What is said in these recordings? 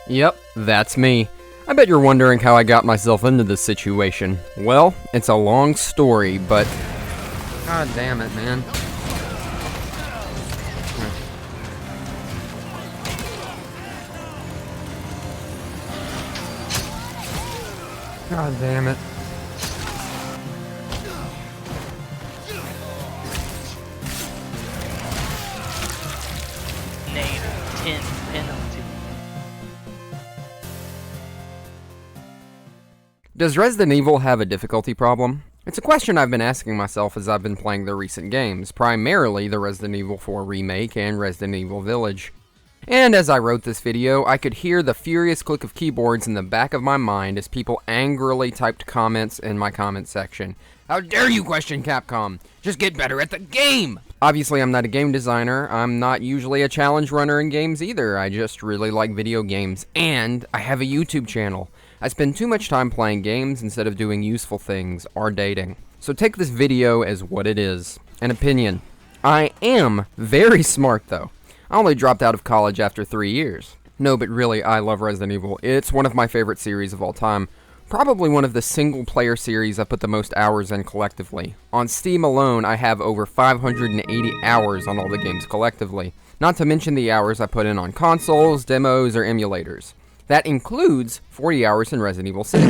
Yep, that's me. I bet you're wondering how I got myself into this situation. Well, it's a long story, but... God damn it, man. God damn it. Name 10 penalty. Does Resident Evil have a difficulty problem? It's a question I've been asking myself as I've been playing the recent games, primarily the Resident Evil 4 Remake and Resident Evil Village. And as I wrote this video, I could hear the furious click of keyboards in the back of my mind as people angrily typed comments in my comment section. How dare you question Capcom? Just get better at the game! Obviously, I'm not a game designer. I'm not usually a challenge runner in games either. I just really like video games. And I have a YouTube channel. I spend too much time playing games instead of doing useful things or dating. So take this video as what it is, an opinion. I am very smart though. I only dropped out of college after 3 years. No, but really, I love Resident Evil. It's one of my favorite series of all time. Probably one of the single-player series I put the most hours in collectively. On Steam alone, I have over 580 hours on all the games collectively. Not to mention the hours I put in on consoles, demos, or emulators. That includes 40 hours in Resident Evil 6.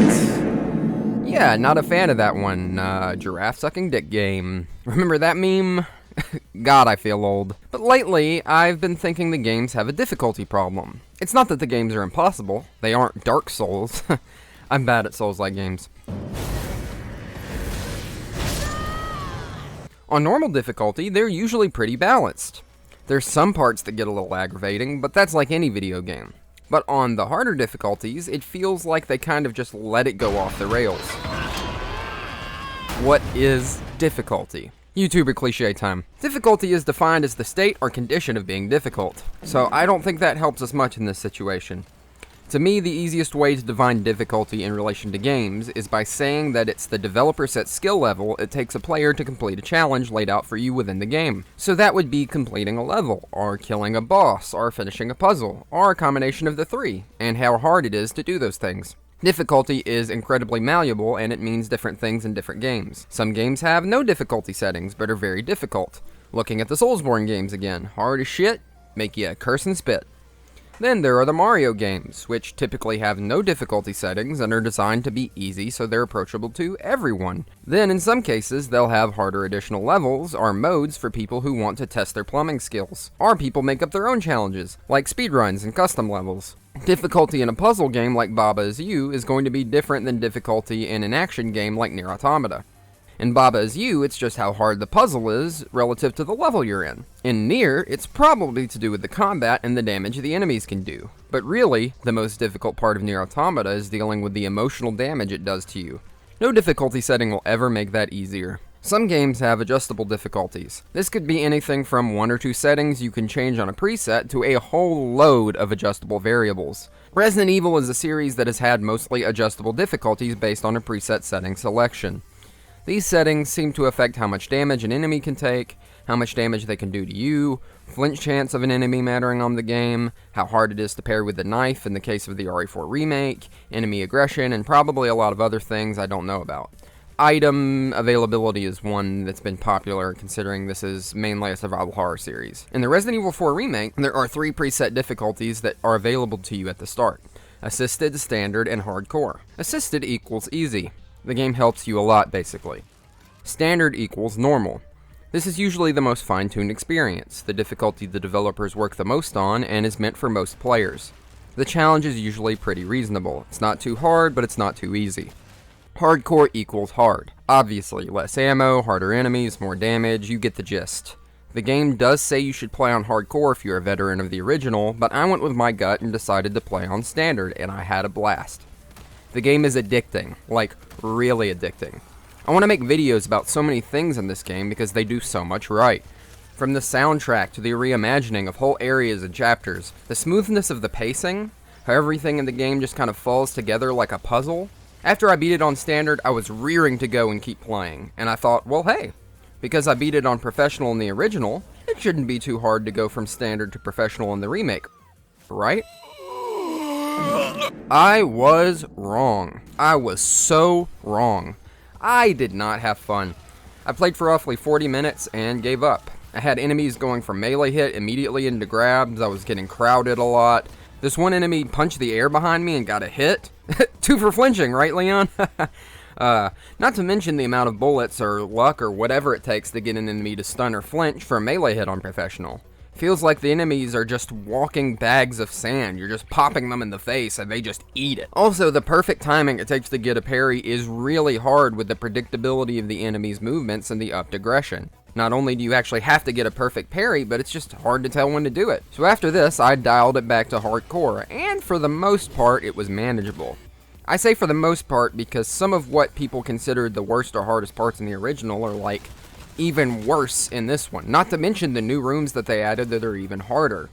Yeah, not a fan of that one. Giraffe-sucking dick game. Remember that meme? God, I feel old. But lately, I've been thinking the games have a difficulty problem. It's not that the games are impossible. They aren't Dark Souls. I'm bad at Souls-like games. On normal difficulty, they're usually pretty balanced. There's some parts that get a little aggravating, but that's like any video game. But on the harder difficulties, it feels like they kind of just let it go off the rails. What is difficulty? YouTuber cliche time. Difficulty is defined as the state or condition of being difficult. So I don't think that helps us much in this situation. To me, the easiest way to define difficulty in relation to games is by saying that it's the developer set skill level it takes a player to complete a challenge laid out for you within the game. So that would be completing a level, or killing a boss, or finishing a puzzle, or a combination of the three, and how hard it is to do those things. Difficulty is incredibly malleable, and it means different things in different games. Some games have no difficulty settings, but are very difficult. Looking at the Soulsborne games again, hard as shit, make you curse and spit. Then there are the Mario games, which typically have no difficulty settings and are designed to be easy so they're approachable to everyone. Then in some cases, they'll have harder additional levels or modes for people who want to test their plumbing skills. Or people make up their own challenges, like speedruns and custom levels. Difficulty in a puzzle game like Baba Is You is going to be different than difficulty in an action game like Nier Automata. In Baba Is You, it's just how hard the puzzle is relative to the level you're in. In Nier, it's probably to do with the combat and the damage the enemies can do. But really, the most difficult part of Nier Automata is dealing with the emotional damage it does to you. No difficulty setting will ever make that easier. Some games have adjustable difficulties. This could be anything from 1 or 2 settings you can change on a preset to a whole load of adjustable variables. Resident Evil is a series that has had mostly adjustable difficulties based on a preset setting selection. These settings seem to affect how much damage an enemy can take, how much damage they can do to you, flinch chance of an enemy mattering on the game, how hard it is to parry with the knife in the case of the RE4 Remake, enemy aggression, and probably a lot of other things I don't know about. Item availability is one that's been popular considering this is mainly a survival horror series. In the Resident Evil 4 Remake, there are 3 preset difficulties that are available to you at the start: Assisted, Standard, and Hardcore. Assisted equals easy. The game helps you a lot, basically. Standard equals normal. This is usually the most fine-tuned experience, the difficulty the developers work the most on, and is meant for most players. The challenge is usually pretty reasonable. It's not too hard, but it's not too easy. Hardcore equals hard. Obviously, less ammo, harder enemies, more damage, you get the gist. The game does say you should play on hardcore if you're a veteran of the original, but I went with my gut and decided to play on standard, and I had a blast. The game is addicting, like really addicting. I want to make videos about so many things in this game because they do so much right. From the soundtrack to the reimagining of whole areas and chapters, the smoothness of the pacing, how everything in the game just kind of falls together like a puzzle. After I beat it on standard, I was rearing to go and keep playing, and I thought, well hey, because I beat it on professional in the original, it shouldn't be too hard to go from standard to professional in the remake, right? I was wrong. I was so wrong. I did not have fun. I played for roughly 40 minutes and gave up. I had enemies going from melee hit immediately into grabs. I was getting crowded a lot. This one enemy punched the air behind me and got a hit. 2 for flinching, right, Leon? Not to mention the amount of bullets or luck or whatever it takes to get an enemy to stun or flinch for a melee hit on Professional. Feels like the enemies are just walking bags of sand. You're just popping them in the face and they just eat it. Also, the perfect timing it takes to get a parry is really hard with the predictability of the enemy's movements and the upped aggression. Not only do you actually have to get a perfect parry, but it's just hard to tell when to do it. So after this, I dialed it back to hardcore, and for the most part, it was manageable. I say for the most part because some of what people considered the worst or hardest parts in the original are like even worse in this one. Not to mention the new rooms that they added that are even harder.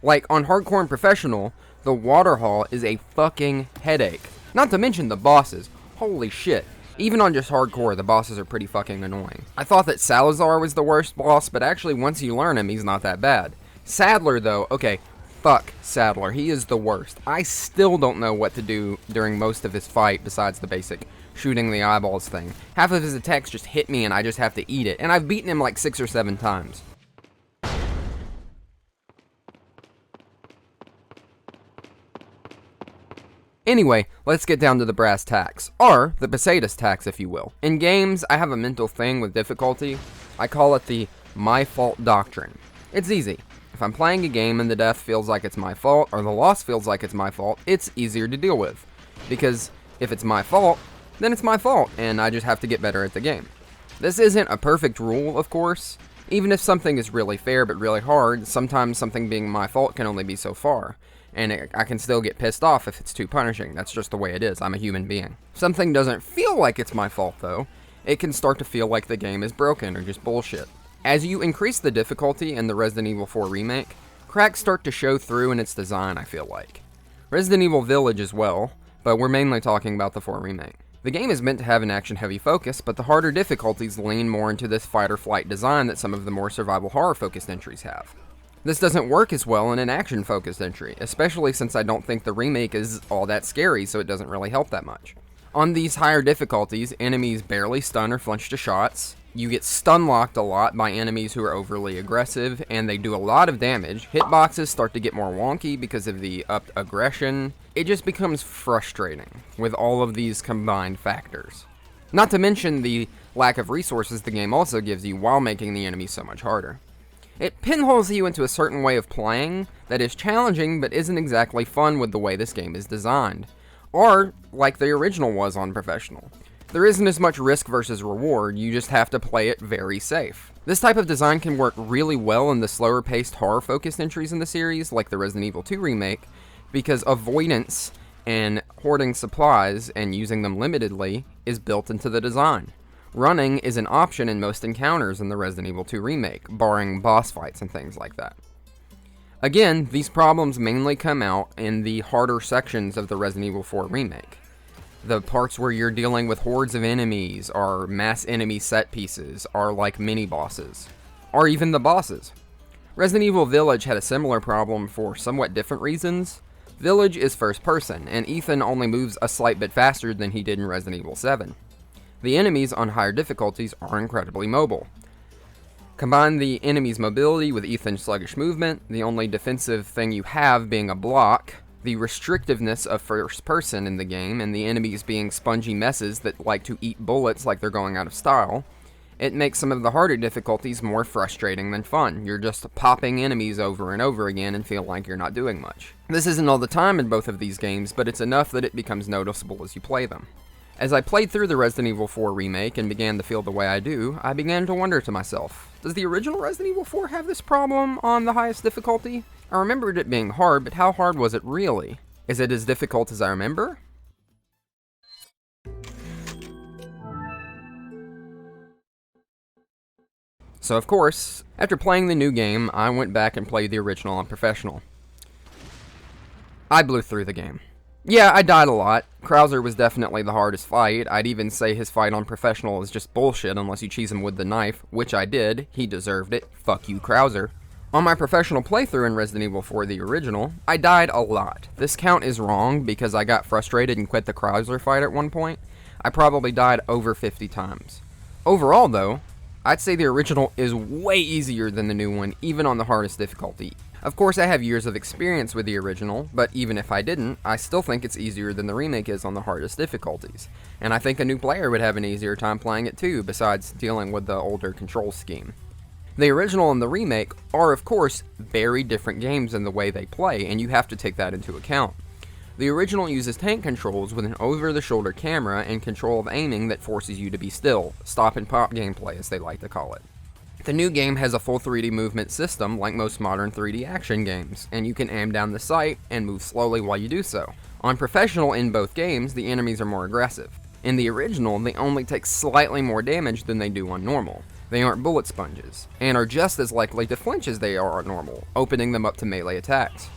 Like on Hardcore and Professional, the water hall is a fucking headache. Not to mention the bosses. Holy shit. Even on just Hardcore, the bosses are pretty fucking annoying. I thought that Salazar was the worst boss, but actually once you learn him, he's not that bad. Sadler though, okay, fuck Sadler. He is the worst. I still don't know what to do during most of his fight besides the basic shooting the eyeballs thing. Half of his attacks just hit me and I just have to eat it. And I've beaten him like 6 or 7 times. Anyway, let's get down to the brass tacks. Or the pesetas tacks, if you will. In games, I have a mental thing with difficulty. I call it the my fault doctrine. It's easy. If I'm playing a game and the death feels like it's my fault, or the loss feels like it's my fault, it's easier to deal with. Because if it's my fault, then it's my fault, and I just have to get better at the game. This isn't a perfect rule, of course. Even if something is really fair but really hard, sometimes something being my fault can only be so far. And I can still get pissed off if it's too punishing. That's just the way it is. I'm a human being. If something doesn't feel like it's my fault, though, it can start to feel like the game is broken or just bullshit. As you increase the difficulty in the Resident Evil 4 Remake, cracks start to show through in its design, I feel like. Resident Evil Village as well, but we're mainly talking about the 4 Remake. The game is meant to have an action-heavy focus, but the harder difficulties lean more into this fight-or-flight design that some of the more survival horror-focused entries have. This doesn't work as well in an action-focused entry, especially since I don't think the remake is all that scary, so it doesn't really help that much. On these higher difficulties, enemies barely stun or flinch to shots, you get stun-locked a lot by enemies who are overly aggressive, and they do a lot of damage. Hitboxes start to get more wonky because of the upped aggression. It just becomes frustrating with all of these combined factors. Not to mention the lack of resources the game also gives you while making the enemy so much harder. It pinholes you into a certain way of playing that is challenging but isn't exactly fun with the way this game is designed. Or like the original was on Professional. There isn't as much risk versus reward, you just have to play it very safe. This type of design can work really well in the slower paced horror focused entries in the series, like the Resident Evil 2 Remake, because avoidance and hoarding supplies and using them limitedly is built into the design. Running is an option in most encounters in the Resident Evil 2 Remake, barring boss fights and things like that. Again, these problems mainly come out in the harder sections of the Resident Evil 4 Remake. The parts where you're dealing with hordes of enemies, or mass enemy set pieces, are like mini-bosses. Or even the bosses. Resident Evil Village had a similar problem for somewhat different reasons. Village is first person, and Ethan only moves a slight bit faster than he did in Resident Evil 7. The enemies on higher difficulties are incredibly mobile. Combine the enemy's mobility with Ethan's sluggish movement, the only defensive thing you have being a block, the restrictiveness of first person in the game, and the enemies being spongy messes that like to eat bullets like they're going out of style, it makes some of the harder difficulties more frustrating than fun. You're just popping enemies over and over again and feel like you're not doing much. This isn't all the time in both of these games, but it's enough that it becomes noticeable as you play them. As I played through the Resident Evil 4 Remake and began to feel the way I do, I began to wonder to myself, does the original Resident Evil 4 have this problem on the highest difficulty? I remembered it being hard, but how hard was it really? Is it as difficult as I remember? So of course, after playing the new game, I went back and played the original on Professional. I blew through the game. Yeah, I died a lot. Krauser was definitely the hardest fight. I'd even say his fight on Professional is just bullshit unless you cheese him with the knife, which I did. He deserved it. Fuck you, Krauser. On my professional playthrough in Resident Evil 4 the original, I died a lot. This count is wrong because I got frustrated and quit the Chrysler fight at one point. I probably died over 50 times. Overall though, I'd say the original is way easier than the new one, even on the hardest difficulty. Of course I have years of experience with the original, but even if I didn't, I still think it's easier than the remake is on the hardest difficulties. And I think a new player would have an easier time playing it too, besides dealing with the older control scheme. The original and the remake are, of course, very different games in the way they play, and you have to take that into account. The original uses tank controls with an over-the-shoulder camera and control of aiming that forces you to be still, stop-and-pop gameplay as they like to call it. The new game has a full 3D movement system like most modern 3D action games, and you can aim down the sight and move slowly while you do so. On professional in both games, the enemies are more aggressive. In the original, they only take slightly more damage than they do on normal. They aren't bullet sponges, and are just as likely to flinch as they are on normal, opening them up to melee attacks.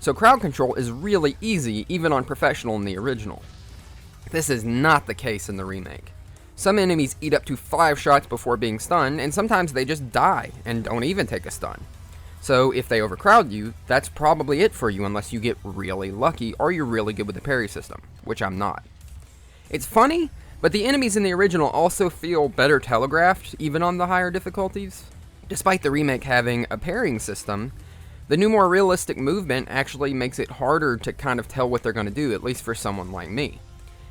So crowd control is really easy even on professional in the original. This is not the case in the remake. Some enemies eat up to 5 shots before being stunned, and sometimes they just die and don't even take a stun. So if they overcrowd you, that's probably it for you unless you get really lucky or you're really good with the parry system, which I'm not. It's funny, but the enemies in the original also feel better telegraphed, even on the higher difficulties. Despite the remake having a parrying system, the new more realistic movement actually makes it harder to kind of tell what they're going to do, at least for someone like me.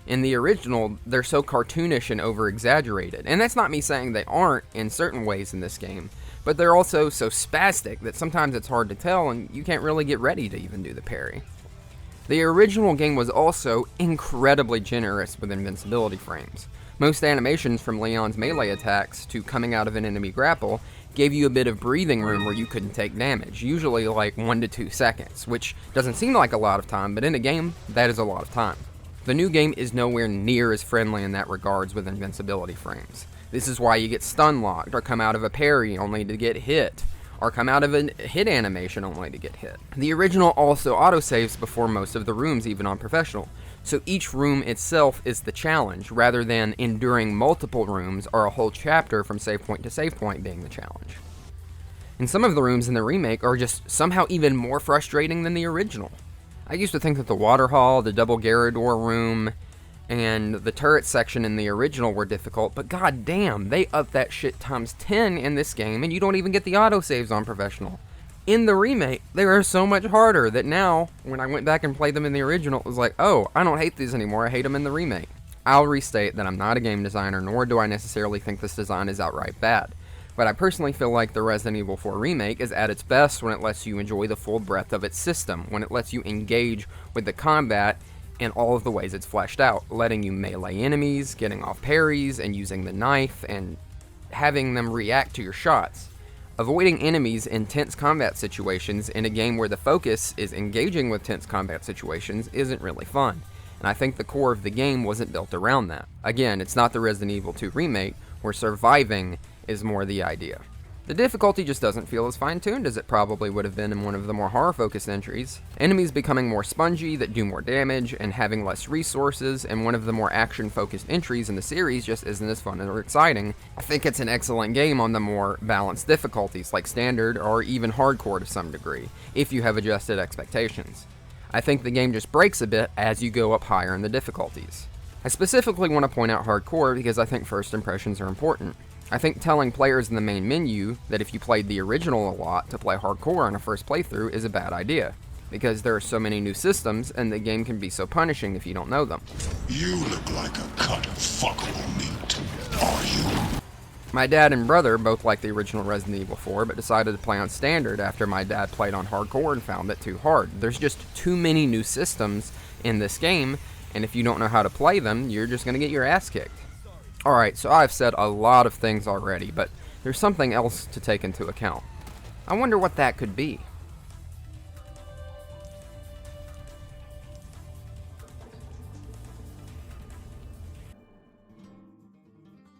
In the original, they're so cartoonish and over-exaggerated, and that's not me saying they aren't in certain ways in this game, but they're also so spastic that sometimes it's hard to tell and you can't really get ready to even do the parry. The original game was also incredibly generous with invincibility frames. Most animations from Leon's melee attacks to coming out of an enemy grapple gave you a bit of breathing room where you couldn't take damage, usually like 1 to 2 seconds, which doesn't seem like a lot of time, but in a game, that is a lot of time. The new game is nowhere near as friendly in that regards with invincibility frames. This is why you get stun locked, or come out of a parry only to get hit, or come out of a hit animation only to get hit. The original also autosaves before most of the rooms, even on professional, so each room itself is the challenge, rather than enduring multiple rooms or a whole chapter from save point to save point being the challenge. And some of the rooms in the remake are just somehow even more frustrating than the original. I used to think that the water hall, the double Garrador room, and the turret section in the original were difficult, but god damn, they upped that shit times 10 in this game, and you don't even get the autosaves on professional. In the remake, they are so much harder that now, when I went back and played them in the original, it was like, oh, I don't hate these anymore, I hate them in the remake. I'll restate that I'm not a game designer, nor do I necessarily think this design is outright bad. But I personally feel like the Resident Evil 4 Remake is at its best when it lets you enjoy the full breadth of its system, when it lets you engage with the combat in all of the ways it's fleshed out, letting you melee enemies, getting off parries, and using the knife, and having them react to your shots. Avoiding enemies in tense combat situations in a game where the focus is engaging with tense combat situations isn't really fun, and I think the core of the game wasn't built around that. Again, it's not the Resident Evil 2 Remake, where surviving is more the idea. The difficulty just doesn't feel as fine-tuned as it probably would have been in one of the more horror-focused entries. Enemies becoming more spongy that do more damage and having less resources, and one of the more action-focused entries in the series just isn't as fun or exciting. I think it's an excellent game on the more balanced difficulties like standard or even hardcore to some degree, if you have adjusted expectations. I think the game just breaks a bit as you go up higher in the difficulties. I specifically want to point out hardcore because I think first impressions are important. I think telling players in the main menu that if you played the original a lot to play hardcore on a first playthrough is a bad idea, because there are so many new systems and the game can be so punishing if you don't know them. You look like a cut of fuckable meat, are you? My dad and brother both liked the original Resident Evil 4, but decided to play on standard after my dad played on hardcore and found it too hard. There's just too many new systems in this game, and if you don't know how to play them, you're just going to get your ass kicked. Alright, so I've said a lot of things already, but there's something else to take into account. I wonder what that could be.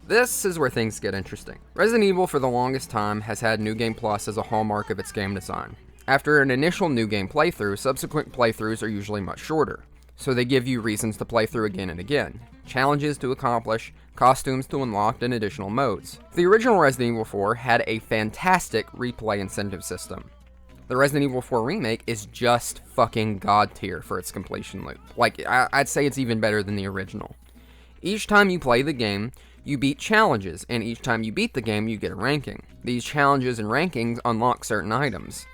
This is where things get interesting. Resident Evil for the longest time has had New Game Plus as a hallmark of its game design. After an initial New Game playthrough, subsequent playthroughs are usually much shorter. so they give you reasons to play through again and again, challenges to accomplish, costumes to unlock, and additional modes. The original Resident Evil 4 had a fantastic replay incentive system. The Resident Evil 4 Remake is just fucking god tier for its completion loop. Like, I'd say it's even better than the original. Each time you play the game, you beat challenges, and each time you beat the game, you get a ranking. These challenges and rankings unlock certain items.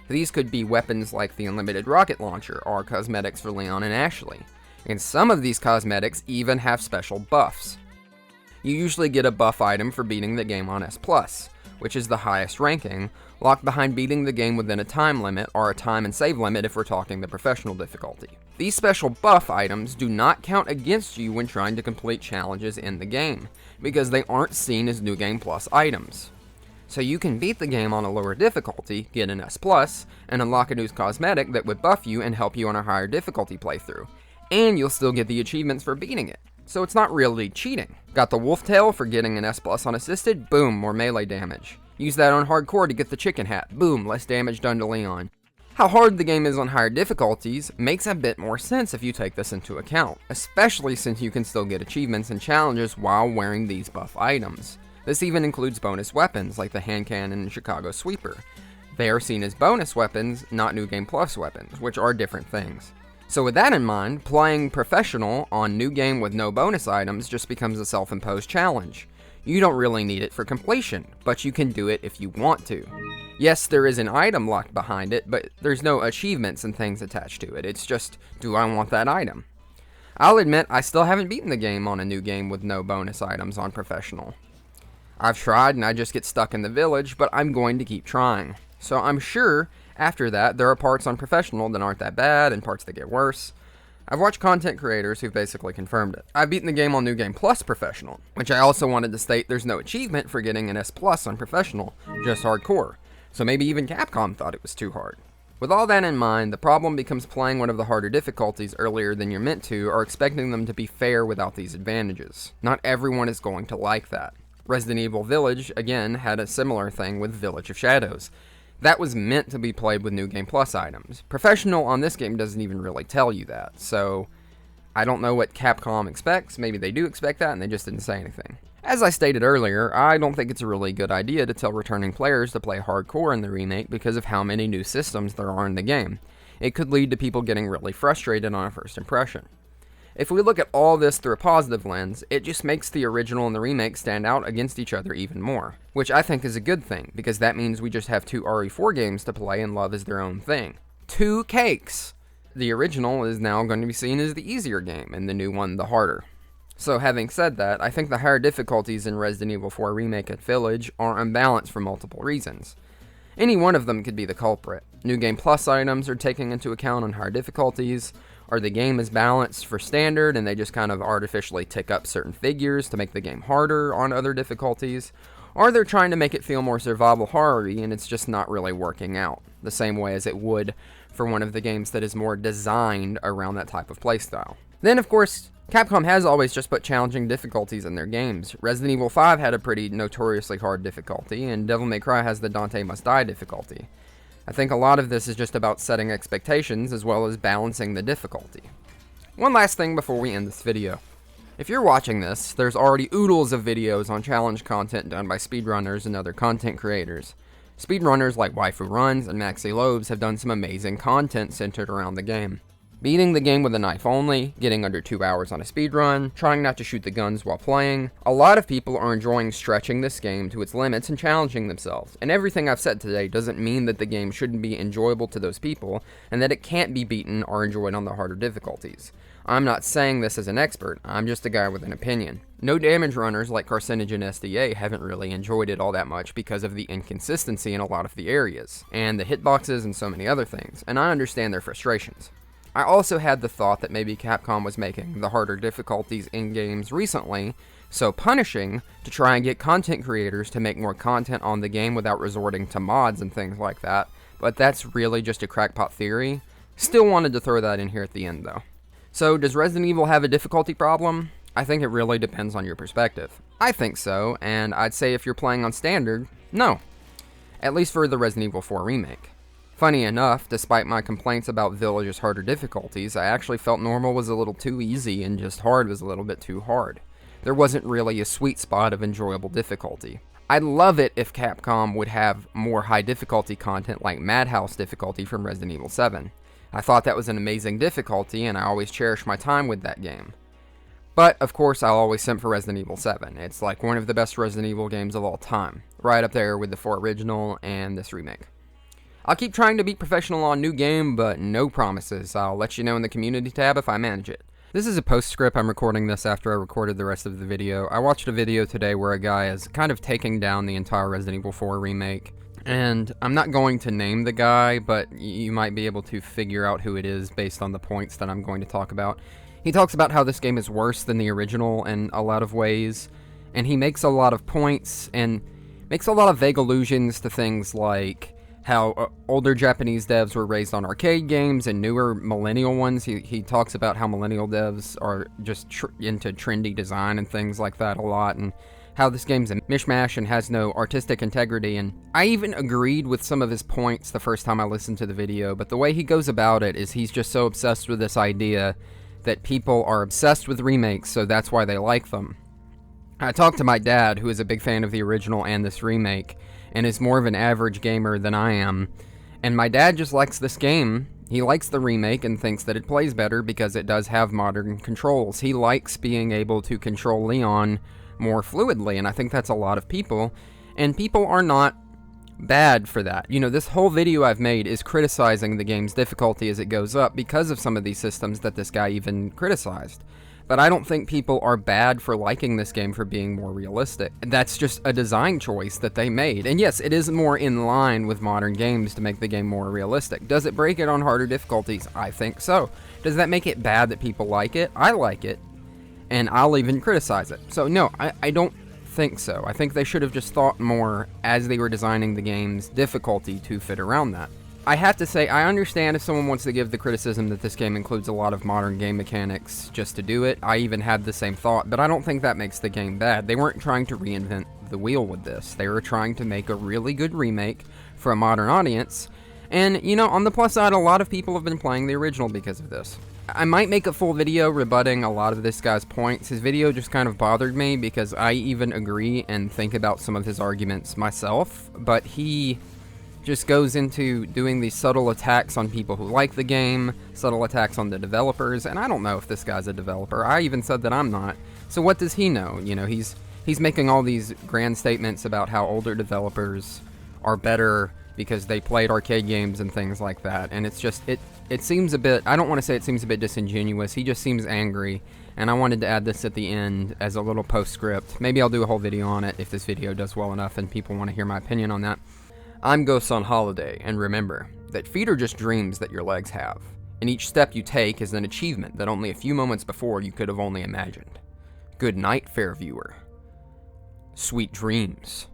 These could be weapons like the unlimited rocket launcher, or cosmetics for Leon and Ashley. And some of these cosmetics even have special buffs. You usually get a buff item for beating the game on S+, which is the highest ranking, locked behind beating the game within a time limit, or a time and save limit if we're talking the professional difficulty. These special buff items do not count against you when trying to complete challenges in the game, because they aren't seen as New Game Plus items. So you can beat the game on a lower difficulty, get an S+, and unlock a new cosmetic that would buff you and help you on a higher difficulty playthrough, and you'll still get the achievements for beating it. So it's not really cheating. Got the wolf tail for getting an S+ unassisted, boom, more melee damage. Use that on hardcore to get the chicken hat, boom, less damage done to Leon. How hard the game is on higher difficulties makes a bit more sense if you take this into account, especially since you can still get achievements and challenges while wearing these buff items. This even includes bonus weapons like the hand cannon and Chicago sweeper. They are seen as bonus weapons, not New Game Plus weapons, which are different things. So with that in mind, playing professional on New Game with no bonus items just becomes a self-imposed challenge. You don't really need it for completion, but you can do it if you want to. Yes, there is an item locked behind it, but there's no achievements and things attached to it. It's just, do I want that item? I'll admit, I still haven't beaten the game on a New Game with no bonus items on professional. I've tried and I just get stuck in the village, but I'm going to keep trying. So I'm sure after that, there are parts on professional that aren't that bad and parts that get worse. I've watched content creators who've basically confirmed it. I've beaten the game on New Game Plus Professional, which I also wanted to state there's no achievement for getting an S+ on Professional, just hardcore. So maybe even Capcom thought it was too hard. With all that in mind, the problem becomes playing one of the harder difficulties earlier than you're meant to, or expecting them to be fair without these advantages. Not everyone is going to like that. Resident Evil Village, again, had a similar thing with Village of Shadows. That was meant to be played with New Game Plus items. Professional on this game doesn't even really tell you that, so I don't know what Capcom expects. Maybe they do expect that and they just didn't say anything. As I stated earlier, I don't think it's a really good idea to tell returning players to play hardcore in the remake because of how many new systems there are in the game. It could lead to people getting really frustrated on a first impression. If we look at all this through a positive lens, it just makes the original and the remake stand out against each other even more, which I think is a good thing, because that means we just have two RE4 games to play and love as their own thing. Two cakes! The original is now going to be seen as the easier game, and the new one the harder. So having said that, I think the higher difficulties in Resident Evil 4 Remake and Village are unbalanced for multiple reasons. Any one of them could be the culprit. New Game Plus items are taking into account on higher difficulties, or the game is balanced for standard and they just kind of artificially tick up certain figures to make the game harder on other difficulties, or they're trying to make it feel more survival horror-y and it's just not really working out, the same way as it would for one of the games that is more designed around that type of playstyle. Then of course, Capcom has always just put challenging difficulties in their games. Resident Evil 5 had a pretty notoriously hard difficulty, and Devil May Cry has the Dante Must Die difficulty. I think a lot of this is just about setting expectations as well as balancing the difficulty. One last thing before we end this video. If you're watching this, there's already oodles of videos on challenge content done by speedrunners and other content creators. Speedrunners like Waifu Runs and Maxi Lobes have done some amazing content centered around the game. Beating the game with a knife only, getting under 2 hours on a speedrun, trying not to shoot the guns while playing. A lot of people are enjoying stretching this game to its limits and challenging themselves, and everything I've said today doesn't mean that the game shouldn't be enjoyable to those people, and that it can't be beaten or enjoyed on the harder difficulties. I'm not saying this as an expert, I'm just a guy with an opinion. No damage runners like Carcinogen SDA haven't really enjoyed it all that much because of the inconsistency in a lot of the areas, and the hitboxes and so many other things, and I understand their frustrations. I also had the thought that maybe Capcom was making the harder difficulties in games recently so punishing to try and get content creators to make more content on the game without resorting to mods and things like that, but that's really just a crackpot theory. Still wanted to throw that in here at the end though. So does Resident Evil have a difficulty problem? I think it really depends on your perspective. I think so, and I'd say if you're playing on standard, no. At least for the Resident Evil 4 Remake. Funny enough, despite my complaints about Village's harder difficulties, I actually felt normal was a little too easy and just hard was a little bit too hard. There wasn't really a sweet spot of enjoyable difficulty. I'd love it if Capcom would have more high difficulty content like Madhouse difficulty from Resident Evil 7. I thought that was an amazing difficulty and I always cherish my time with that game. But, of course, I'll always simp for Resident Evil 7. It's like one of the best Resident Evil games of all time, right up there with the 4 original and this remake. I'll keep trying to be professional on new game, but no promises. I'll let you know in the community tab if I manage it. This is a postscript. I'm recording this after I recorded the rest of the video. I watched a video today where a guy is kind of taking down the entire Resident Evil 4 remake. And I'm not going to name the guy, but you might be able to figure out who it is based on the points that I'm going to talk about. He talks about how this game is worse than the original in a lot of ways, and he makes a lot of points and makes a lot of vague allusions to things like how older Japanese devs were raised on arcade games and newer millennial ones. He talks about how millennial devs are just into trendy design and things like that a lot, and how this game's a mishmash and has no artistic integrity. And I even agreed with some of his points the first time I listened to the video, but the way he goes about it is he's just so obsessed with this idea that people are obsessed with remakes, so that's why they like them. I talked to my dad, who is a big fan of the original and this remake, and is more of an average gamer than I am, and my dad just likes this game. He likes the remake and thinks that it plays better because it does have modern controls. He likes being able to control Leon more fluidly, and I think that's a lot of people, and people are not bad for that. You know, this whole video I've made is criticizing the game's difficulty as it goes up because of some of these systems that this guy even criticized. But I don't think people are bad for liking this game for being more realistic. That's just a design choice that they made. And yes, it is more in line with modern games to make the game more realistic. Does it break it on harder difficulties? I think so. Does that make it bad that people like it? I like it. And I'll even criticize it. So no, I don't think so. I think they should have just thought more as they were designing the game's difficulty to fit around that. I have to say, I understand if someone wants to give the criticism that this game includes a lot of modern game mechanics just to do it. I even had the same thought, but I don't think that makes the game bad. They weren't trying to reinvent the wheel with this. They were trying to make a really good remake for a modern audience, and, you know, on the plus side, a lot of people have been playing the original because of this. I might make a full video rebutting a lot of this guy's points. His video just kind of bothered me because I even agree and think about some of his arguments myself, but he just goes into doing these subtle attacks on people who like the game, subtle attacks on the developers, and I don't know if this guy's a developer. I even said that I'm not. So what does he know? You know, he's making all these grand statements about how older developers are better because they played arcade games and things like that, and it's just, it seems a bit, I don't want to say it seems a bit disingenuous. He just seems angry, and I wanted to add this at the end as a little postscript. Maybe I'll do a whole video on it if this video does well enough and people want to hear my opinion on that. I'm GhostsOnHoliday, and remember that feet are just dreams that your legs have, and each step you take is an achievement that only a few moments before you could have only imagined. Good night, fair viewer. Sweet dreams.